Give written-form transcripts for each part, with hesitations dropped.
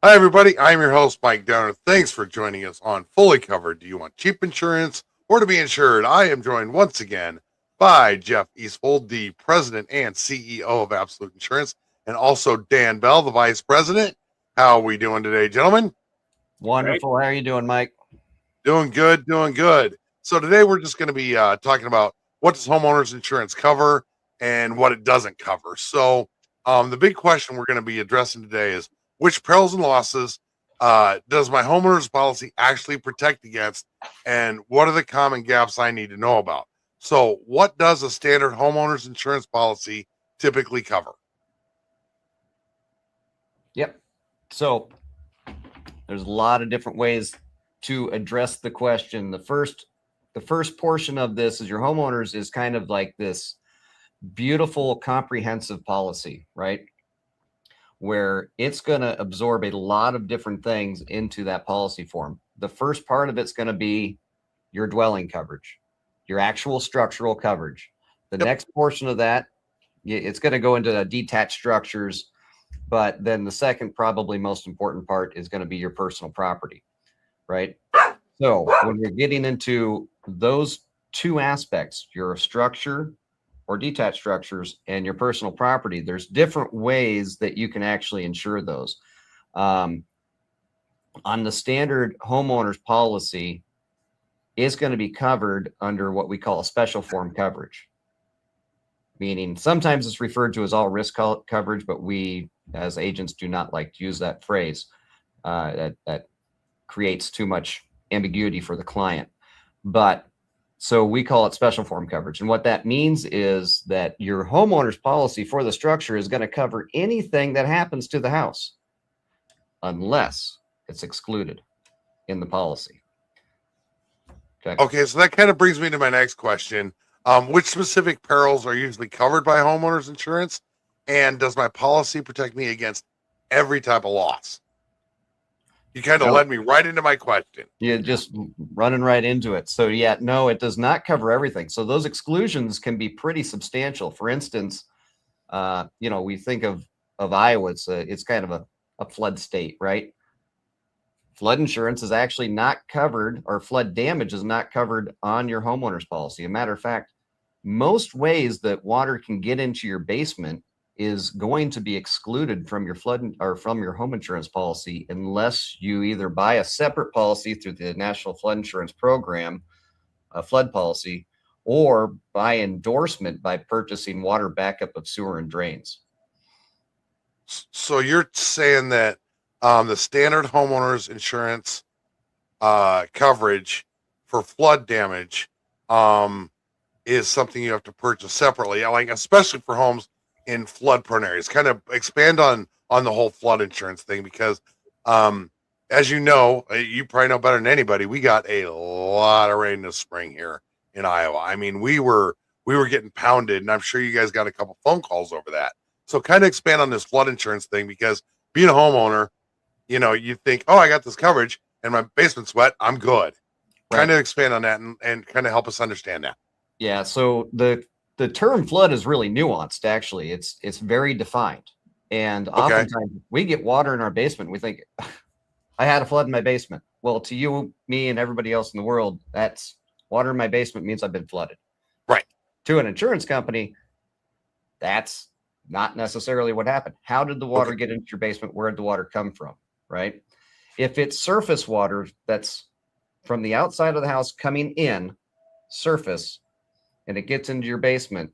Hi, everybody. I'm your host, Mike Downer. Thanks for joining us on Fully Covered. Do you want cheap insurance or to be insured? I am joined once again by Jeff Eastvold, the president and CEO of Absolute Insurance, and also Dan Bell, the vice president. How are we doing today, gentlemen? Wonderful. How are you doing, Mike? Doing good, doing good. So today we're just going to be talking about what does homeowners insurance cover and what it doesn't cover. So the big question we're going to be addressing today is which perils and losses does my homeowners policy actually protect against, and what are the common gaps I need to know about? So what does a standard homeowners insurance policy typically cover? Yep. So there's a lot of different ways to address the question. The first portion of this is your homeowners is kind of like this beautiful comprehensive policy, right? Where it's going to absorb a lot of different things into that policy form. The first part of it's going to be your dwelling coverage, your actual structural coverage. The next portion of that, it's going to go into the detached structures, but then the second, probably most important part is going to be your personal property, right? So when you're getting into those two aspects, your structure or detached structures and your personal property, there's different ways that you can actually insure those. On the standard homeowners policy, it's going to be covered under what we call a special form coverage, meaning sometimes it's referred to as all risk coverage, but we as agents do not like to use that phrase. That creates too much ambiguity for the client. But so we call it special form coverage. And what that means is that your homeowner's policy for the structure is going to cover anything that happens to the house unless it's excluded in the policy. Okay, so that kind of brings me to my next question. Which specific perils are usually covered by homeowners insurance? And does my policy protect me against every type of loss? You kind of led me right into my question. You're just running right into it. So yeah, no, it does not cover everything. So those exclusions can be pretty substantial. For instance, we think of Iowa, it's kind of a flood state, right? Flood insurance is actually not covered, or flood damage is not covered on your homeowner's policy. As a matter of fact, most ways that water can get into your basement is going to be excluded from your flood or from your home insurance policy unless you either buy a separate policy through the National Flood Insurance Program, a flood policy, or by endorsement by purchasing water backup of sewer and drains. So you're saying that the standard homeowners insurance coverage for flood damage is something you have to purchase separately, like especially for homes in flood prone areas. Kind of expand on the whole flood insurance thing, because as you know, you probably know better than anybody, we got a lot of rain this spring here in Iowa. I mean, we were getting pounded, and I'm sure you guys got a couple phone calls over that. So kind of expand on this flood insurance thing, because being a homeowner, you think, oh, I got this coverage and my basement's wet, I'm good. Right. Kind of expand on that and kind of help us understand that. Yeah. So the term flood is really nuanced. Actually, it's very defined. And oftentimes we get water in our basement. We think, I had a flood in my basement. Well, to you, me, and everybody else in the world, that's water in my basement means I've been flooded. Right. To an insurance company, that's not necessarily what happened. How did the water get into your basement? Where did the water come from? Right. If it's surface water that's from the outside of the house coming in surface and it gets into your basement,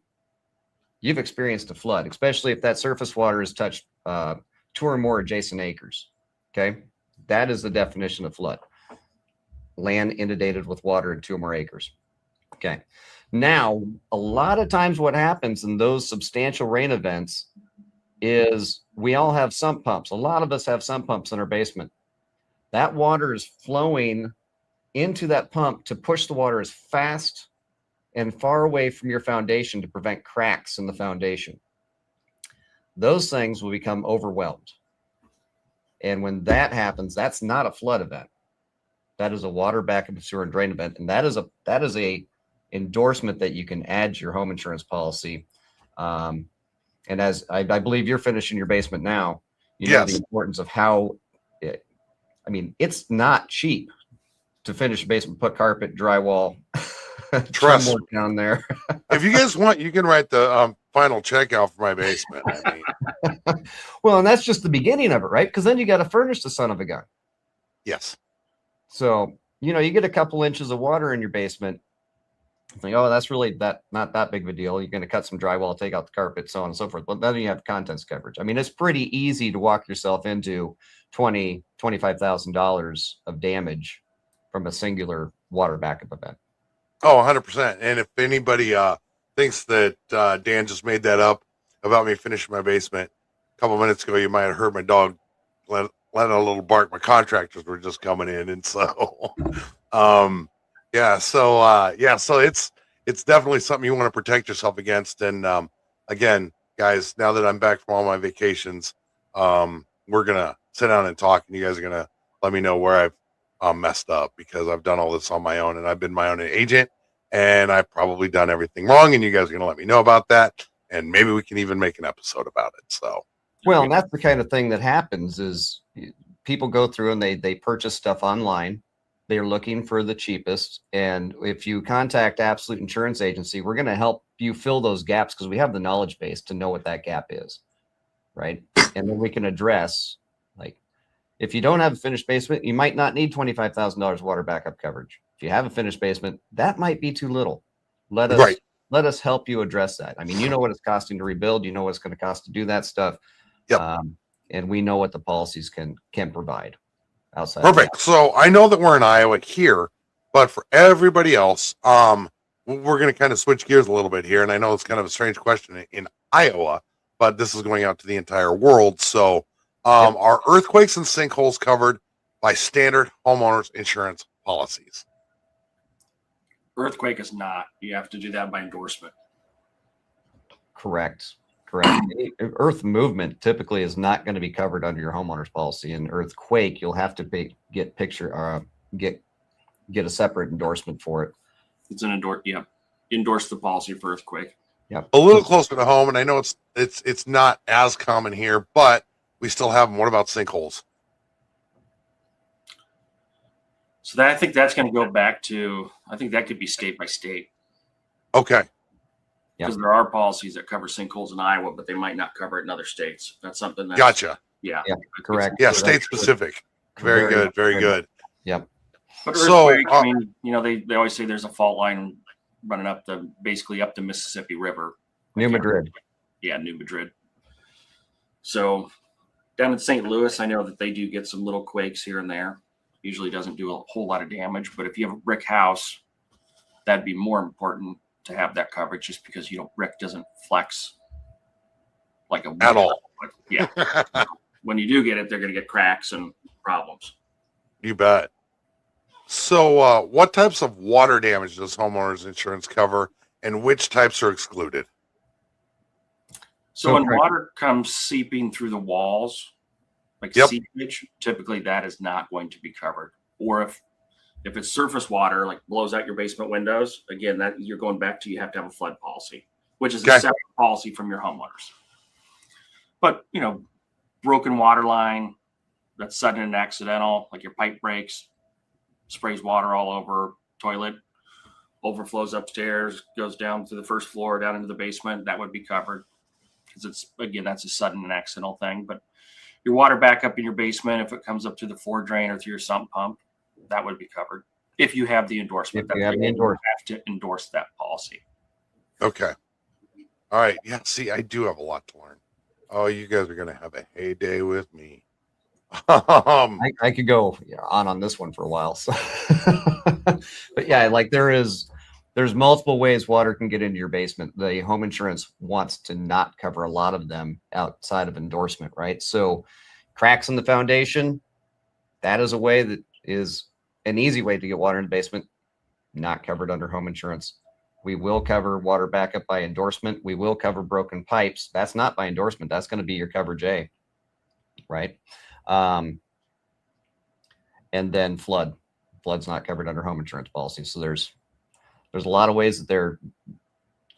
you've experienced a flood, especially if that surface water has touched 2 or more adjacent acres. Okay. That is the definition of flood. Land inundated with water in 2 or more acres. Okay. Now, a lot of times what happens in those substantial rain events is we all have sump pumps. A lot of us have sump pumps in our basement. That water is flowing into that pump to push the water as fast and far away from your foundation to prevent cracks in the foundation. Those things will become overwhelmed. And when that happens, that's not a flood event. That is a water backup sewer and drain event. And that is a endorsement that you can add to your home insurance policy. And as I believe you're finishing your basement now, you know the importance of how I mean, it's not cheap to finish a basement, put carpet, drywall, Trust trim work down there. If you guys want, you can write the final checkout for my basement. I mean, Well, and that's just the beginning of it, right? Because then you got to furnish the son of a gun. yes. So, you know, you get a couple inches of water in your basement. Think, oh, that's really not that big of a deal. You're going to cut some drywall, take out the carpet, so on and so forth. But then you have contents coverage. I mean, it's pretty easy to walk yourself into $25,000 of damage from a singular water backup event. Oh, 100%. And if anybody thinks that Dan just made that up about me finishing my basement a couple minutes ago, you might have heard my dog let out a little bark. My contractors were just coming in, and so so it's definitely something you want to protect yourself against. And again, guys, now that I'm back from all my vacations, we're gonna sit down and talk, and you guys are gonna let me know where I've messed up, because I've done all this on my own, and I've been my own agent, and I've probably done everything wrong, and you guys are gonna let me know about that, and maybe we can even make an episode about it. So, well, and that's the kind of thing that happens is people go through and they purchase stuff online. They're looking for the cheapest. And if you contact Absolute Insurance Agency, we're going to help you fill those gaps, because we have the knowledge base to know what that gap is. Right. And then we can address, like, if you don't have a finished basement, you might not need $25,000 water backup coverage. If you have a finished basement, that might be too little. Let us help you address that. I mean, you know what it's costing to rebuild. You know what it's going to cost to do that stuff. Yep. And we know what the policies can provide. Outside. Perfect. So I know that we're in Iowa here, but for everybody else, we're going to kind of switch gears a little bit here. And I know it's kind of a strange question in Iowa, but this is going out to the entire world. So are earthquakes and sinkholes covered by standard homeowners insurance policies? Earthquake is not. You have to do that by endorsement. Correct. Earth movement typically is not going to be covered under your homeowner's policy. And earthquake, you'll have to get a separate endorsement for it. It's an endorse the policy for earthquake. Yep. A little closer to home, and I know it's not as common here, but we still have them. What about sinkholes? So I think that's going to go back to, I think that could be state by state. Okay. Because there are policies that cover sinkholes in Iowa, but they might not cover it in other states. That's something that's Gotcha. Yeah. Correct. Yeah, state specific. Very good. Very good. Yep. But earthquake, I mean, you know, they always say there's a fault line running up basically up the Mississippi River. New Madrid. Yeah, New Madrid. So down in St. Louis, I know that they do get some little quakes here and there. Usually doesn't do a whole lot of damage, but if you have a brick house, that'd be more important to have that coverage, just because, you know, brick doesn't flex like a wood At all. But yeah. When you do get it, they're going to get cracks and problems. You bet. So what types of water damage does homeowners insurance cover, and which types are excluded? So when water comes seeping through the walls, like seepage, typically that is not going to be covered. Or if it's surface water, like blows out your basement windows, again, that you're going back to, you have to have a flood policy, which is a separate policy from your homeowners. But, you know, broken water line, that's sudden and accidental, like your pipe breaks, sprays water all over toilet, overflows upstairs, goes down to the first floor, down into the basement, that would be covered. Because it's, again, that's a sudden and accidental thing. But your water backup in your basement, if it comes up to the floor drain or through your sump pump, that would be covered. If you have the endorsement, you have to endorse that policy. Okay. All right. Yeah. See, I do have a lot to learn. Oh, you guys are going to have a heyday with me. I could go on this one for a while. So. But yeah, like there's multiple ways water can get into your basement. The home insurance wants to not cover a lot of them outside of endorsement, right? So cracks in the foundation, that is a way that is an easy way to get water in the basement, not covered under home insurance. We will cover water backup by endorsement. We will cover broken pipes. That's not by endorsement. That's going to be your coverage A, right? And then flood's not covered under home insurance policy. So there's a lot of ways that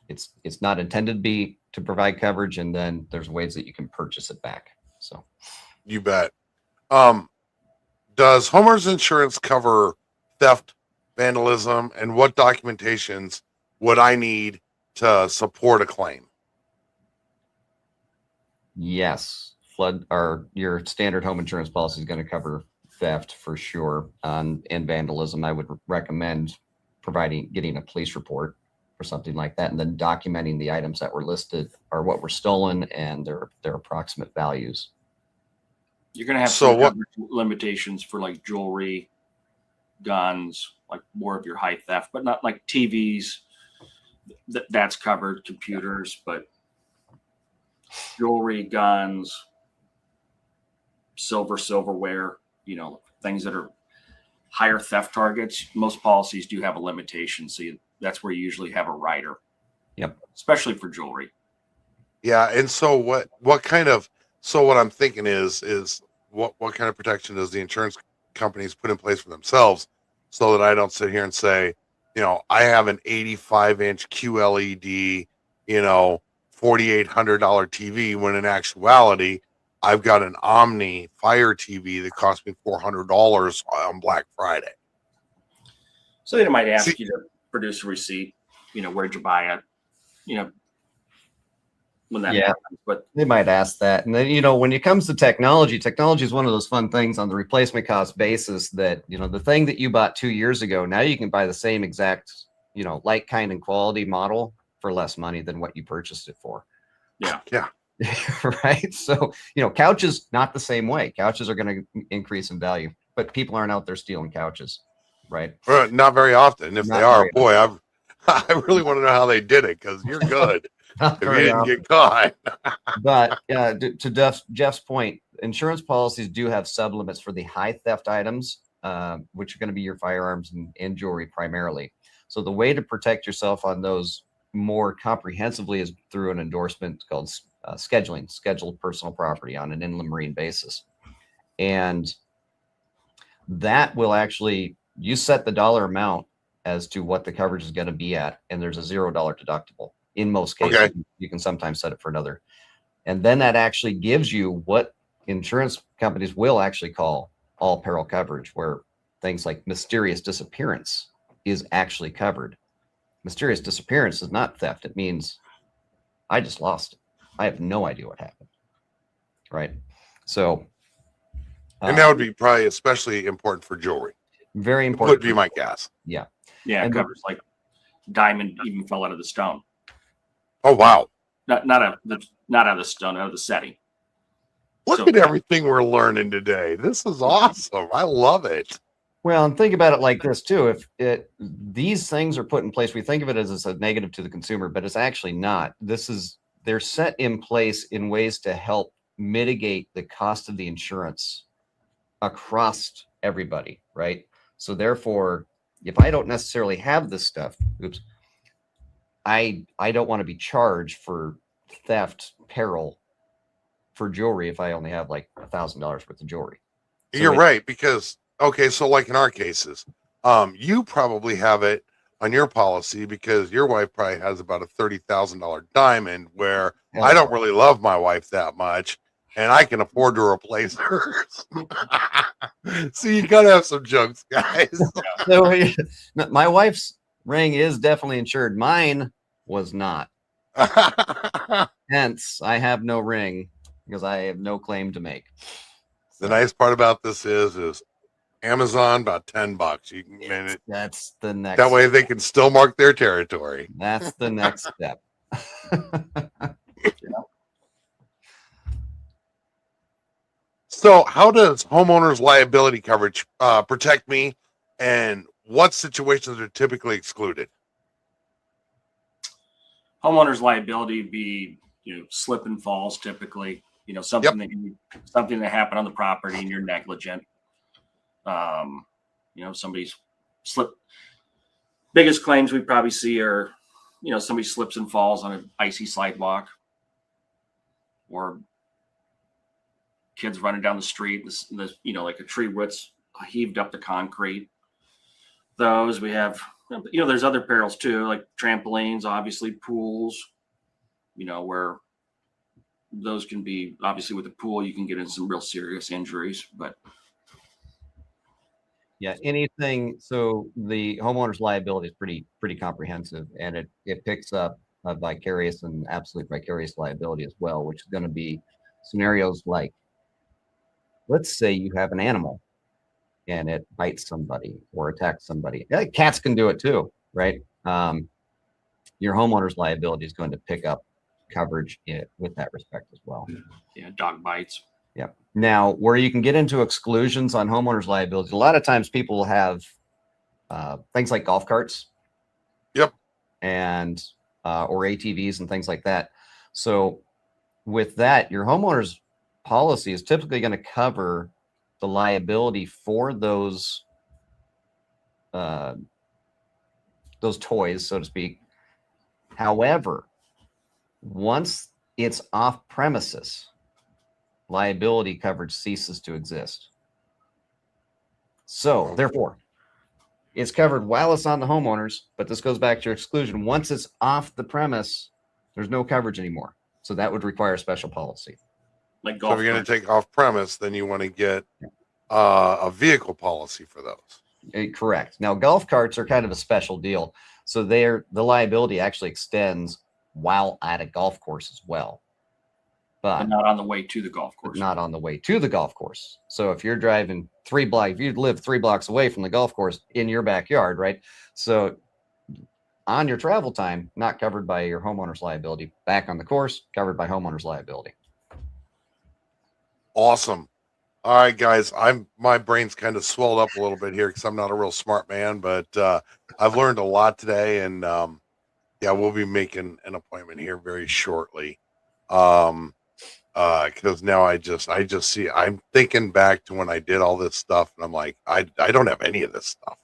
it's not intended to provide coverage, and then there's ways that you can purchase it back. So you bet. does homeowners insurance cover theft, vandalism, and what documentations would I need to support a claim? Yes, flood or your standard home insurance policy is going to cover theft for sure. And vandalism, I would recommend getting a police report or something like that, and then documenting the items that were listed or what were stolen and their approximate values. You're going to have So some what- limitations for like jewelry, guns, like more of your high theft, but not like TVs. That's covered, computers, but jewelry, guns, silverware, things that are higher theft targets. Most policies do have a limitation. So that's where you usually have a rider. Yep. Especially for jewelry. Yeah, and so what I'm thinking is what kind of protection does the insurance companies put in place for themselves so that I don't sit here and say, I have an 85-inch QLED, $4,800 TV, when in actuality I've got an Omni Fire TV that cost me $400 on Black Friday. So they might ask you to produce a receipt, where'd you buy it, when that happens. But they might ask that. And then, when it comes to technology is one of those fun things on the replacement cost basis that, the thing that you bought 2 years ago, now you can buy the same exact, like, kind, and quality model for less money than what you purchased it for. Yeah. Yeah. Right. So, couches, not the same way. Couches are going to increase in value, but people aren't out there stealing couches. Right. Not very often. If Not they are, very boy, I really want to know how they did it, because you're good Not if you very didn't often. get caught. But to Jeff's point, insurance policies do have sublimits for the high theft items, which are going to be your firearms and jewelry primarily. So the way to protect yourself on those more comprehensively is through an endorsement called scheduled personal property on an inland marine basis. And that will actually, you set the dollar amount as to what the coverage is going to be at, and there's a $0 deductible. In most cases, Okay. You can sometimes set it for another. And then that actually gives you what insurance companies will actually call all peril coverage, where things like mysterious disappearance is actually covered. Mysterious disappearance is not theft. It means I just lost it. I have no idea what happened. Right. So. And that would be probably especially important for jewelry. Very important. Would be my guess. Yeah. Yeah. It covers like diamond even fell out of the stone. Oh, wow. Not out of the stone, out of the setting. Look at everything we're learning today. This is awesome. I love it. Well, and think about it like this too. If these things are put in place, we think of it as a negative to the consumer, but it's actually not. They're set in place in ways to help mitigate the cost of the insurance across everybody, right? So therefore, if I don't necessarily have this stuff, I don't want to be charged for theft peril for jewelry if I only have like $1,000 worth of jewelry. So You're right, because so like in our cases, you probably have it on your policy because your wife probably has about a $30,000 diamond, where I don't really love my wife that much, and I can afford to replace hers. So you gotta have some jokes, guys. So my wife's ring is definitely insured. Mine was not. Hence, I have no ring because I have no claim to make. The nice part about this is Amazon about $10. You can manage it. That's the next. That way they can still mark their territory. That's the next step. So how does homeowners liability coverage protect me, and what situations are typically excluded? Homeowners liability be, slip and falls typically, something that happened on the property and you're negligent. Somebody's slip. Biggest claims we probably see are, somebody slips and falls on an icy sidewalk, or kids running down the street, like a tree roots heaved up the concrete. Those we have, there's other perils too, like trampolines, obviously pools, where those can be, obviously with the pool, you can get in some real serious injuries, but Yeah, anything. So the homeowner's liability is pretty comprehensive, and it picks up a vicarious and absolute vicarious liability as well, which is going to be scenarios like, let's say you have an animal and it bites somebody or attacks somebody. Yeah, cats can do it too, right? Your homeowner's liability is going to pick up coverage with that respect as well. Yeah, dog bites. Yeah. Now, where you can get into exclusions on homeowners liability, a lot of times people will have things like golf carts. Yep. And or ATVs and things like that. So with that, your homeowner's policy is typically going to cover the liability for those toys, so to speak. However, once it's off premises, liability coverage ceases to exist. So therefore, it's covered while it's on the homeowners, but this goes back to your exclusion. Once it's off the premise, there's no coverage anymore. So that would require a special policy. Like So golf. if you're going to take off premise, then you want to get a vehicle policy for those. Correct. Now, golf carts are kind of a special deal. So the liability actually extends while at a golf course as well. But not on the way to the golf course. Not on the way to the golf course. So if you're driving if you live 3 blocks away from the golf course in your backyard, right? So on your travel time, not covered by your homeowner's liability. Back on the course, covered by homeowner's liability. Awesome. All right, guys. My brain's kind of swelled up a little bit here because I'm not a real smart man, but I've learned a lot today, and yeah, we'll be making an appointment here very shortly. Because now I just see, I'm thinking back to when I did all this stuff, and I'm like, I don't have any of this stuff,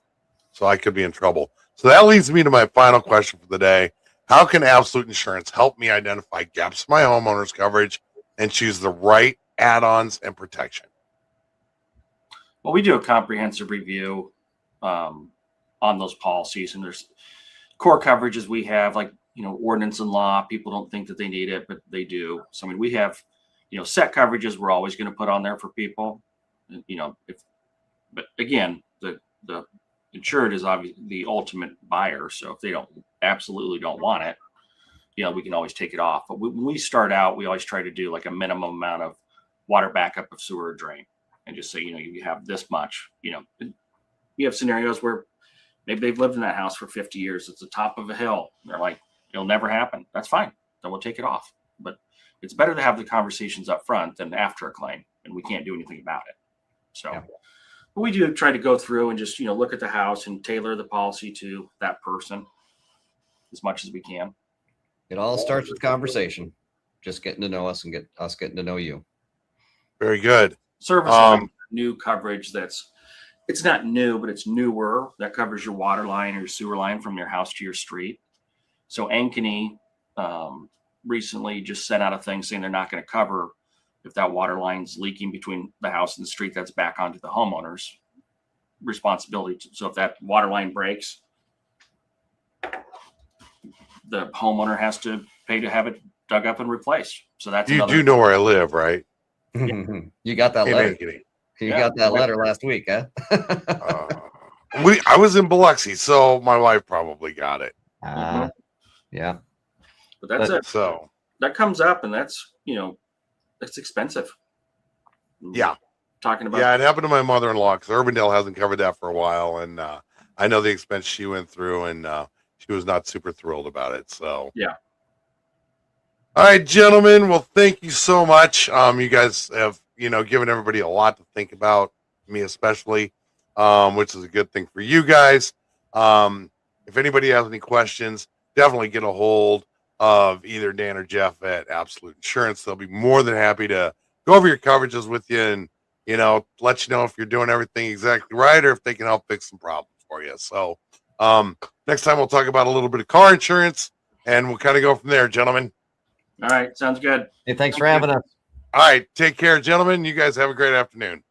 so I could be in trouble. So that leads me to my final question for the day. How can Absolute Insurance help me identify gaps in my homeowner's coverage and choose the right add-ons and protection? Well, we do a comprehensive review on those policies, and there's core coverages we have, like, ordinance and law. People don't think that they need it, but they do. So, I mean, we have, set coverages we're always going to put on there for people. But again, the insured is obviously the ultimate buyer. So if they absolutely don't want it, we can always take it off. But when we start out, we always try to do like a minimum amount of water backup of sewer drain, and just say, you have this much. You have scenarios where maybe they've lived in that house for 50 years. It's the top of a hill. They're like, it'll never happen. That's fine. Then we'll take it off. But it's better to have the conversations up front than after a claim, and we can't do anything about it. So but we do try to go through and just, look at the house and tailor the policy to that person as much as we can. It all starts with conversation, just getting to know us and getting to know you. Very good. Service line, new coverage it's not new, but it's newer. That covers your water line or your sewer line from your house to your street. So Ankeny recently just sent out a thing saying they're not going to cover if that water line's leaking between the house and the street. That's back onto the homeowner's responsibility. So if that water line breaks, the homeowner has to pay to have it dug up and replaced. So that's you do know where I live, right? You got that letter. You got that letter last week, huh? I was in Biloxi, so my wife probably got it. Yeah. But that's it. So that comes up, and that's that's expensive. Yeah. Talking about it happened to my mother-in-law because Urbandale hasn't covered that for a while, and I know the expense she went through, and she was not super thrilled about it. So yeah. All right, gentlemen. Well, thank you so much. You guys have given everybody a lot to think about, me especially, which is a good thing for you guys. If anybody has any questions, definitely get a hold of either Dan or Jeff at Absolute Insurance. They'll be more than happy to go over your coverages with you and, let you know if you're doing everything exactly right or if they can help fix some problems for you. So next time we'll talk about a little bit of car insurance, and we'll kind of go from there, gentlemen. All right. Sounds good. Hey, thanks for having us. All right. Take care, gentlemen. You guys have a great afternoon.